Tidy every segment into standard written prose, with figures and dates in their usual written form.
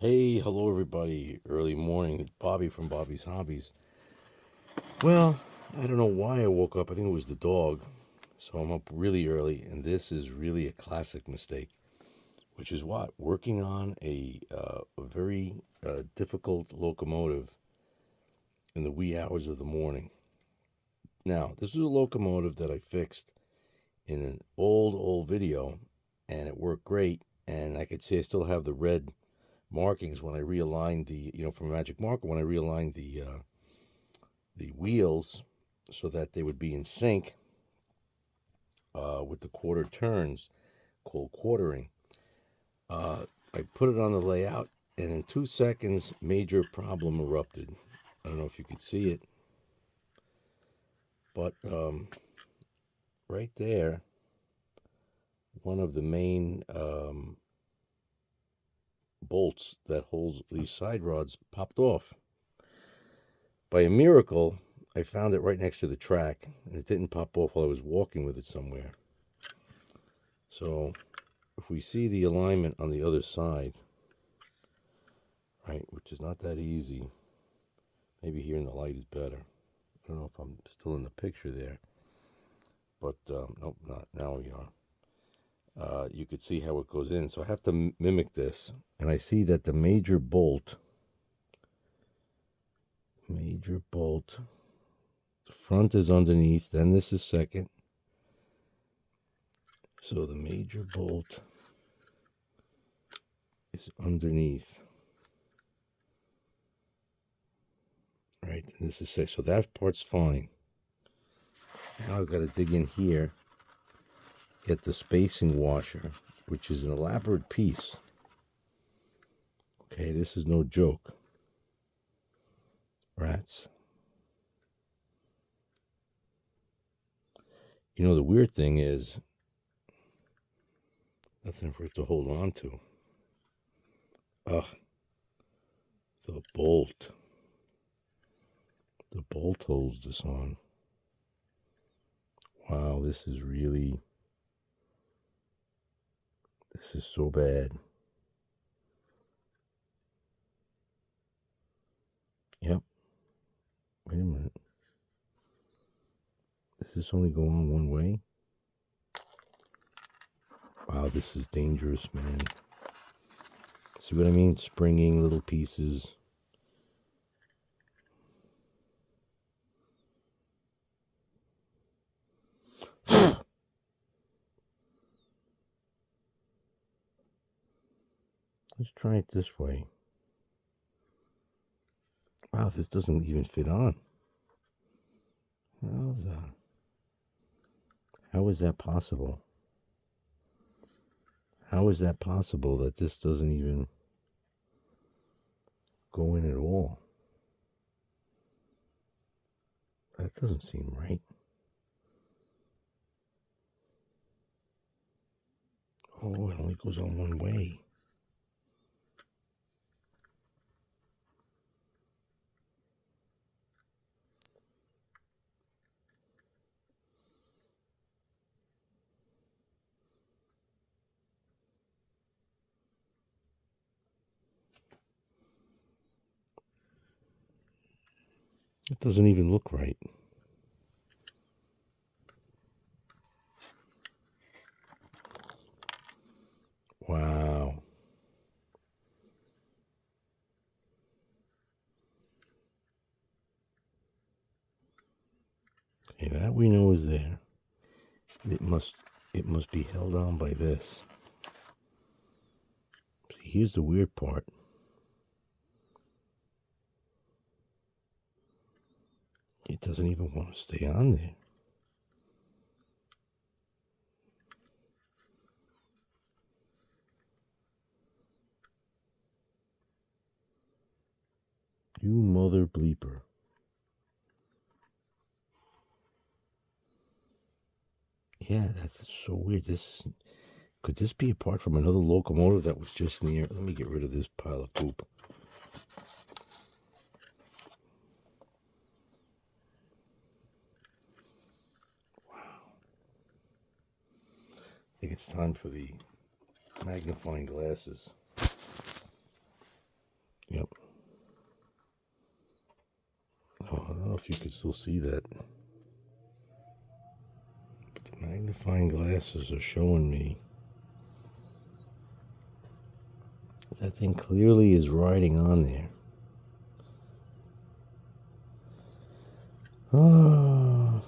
Hey, hello everybody. Early morning. It's Bobby from Bobby's Hobbies. Well, I don't know why I woke up. I think it was the dog. So I'm up really early, and this is really a classic mistake, which is what? Working on a very difficult locomotive in the wee hours of the morning. Now, this is a locomotive that I fixed in an old video, and it worked great. And I could see I still have the red markings when I realigned from Magic Marker, when I realigned the wheels so that they would be in sync with the quarter turns, called quartering. I put it on the layout, and in 2 seconds, major problem erupted. I don't know if you could see it, but right there, one of the main bolts that holds these side rods popped off. By a miracle, I found it right next to the track, and it didn't pop off while I was walking with it somewhere. So if we see the alignment on the other side, right, which is not that easy, maybe here in the light is better. I don't know if I'm still in the picture there, but nope, not. Now we are. You could see how it goes in. So I have to mimic this, and I see that the major bolt, the front is underneath, then this is second. So the major bolt is underneath. Right, and this is safe. So that part's fine. Now I've got to dig in here, get the spacing washer, which is an elaborate piece. Okay, this is no joke. Rats. You know, the weird thing is, nothing for it to hold on to. Ugh, the bolt. The bolt holds this on. Wow, this is so bad. Yep. Wait a minute. Does this only go on one way? Wow, this is dangerous, man. See what I mean? Springing little pieces. Let's try it this way. Wow, this doesn't even fit on. How is that possible? How is that possible that this doesn't even go in at all? That doesn't seem right. Oh, it only goes on one way. It doesn't even look right. Wow. Okay, that we know is there. It must be held on by this. See, here's the weird part. It doesn't even want to stay on there. You mother bleeper. Yeah, that's so weird. Could this be a part from another locomotive that was just near? Let me get rid of this pile of poop. Wow. I think it's time for the magnifying glasses. know if you can still see that. But the magnifying glasses are showing me that thing clearly is riding on there. Oh.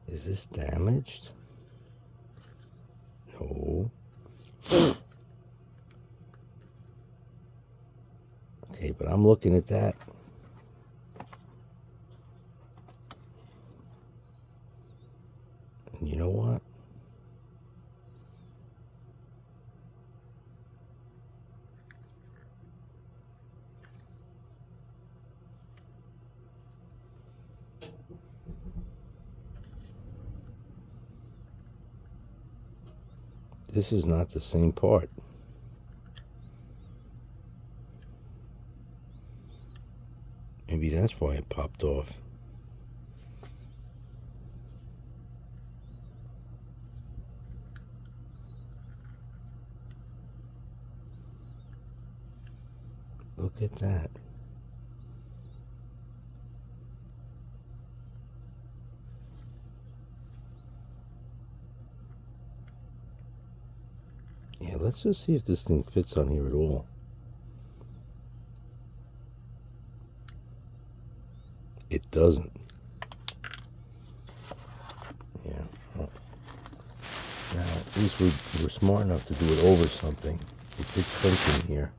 Is this damaged? No. Okay, but I'm looking at that. And you know what? This is not the same part. Maybe that's why it popped off. Look at that. Yeah, let's just see if this thing fits on here at all. It doesn't. Yeah. Well, now, at least we're smart enough to do it over something. It did clench in here.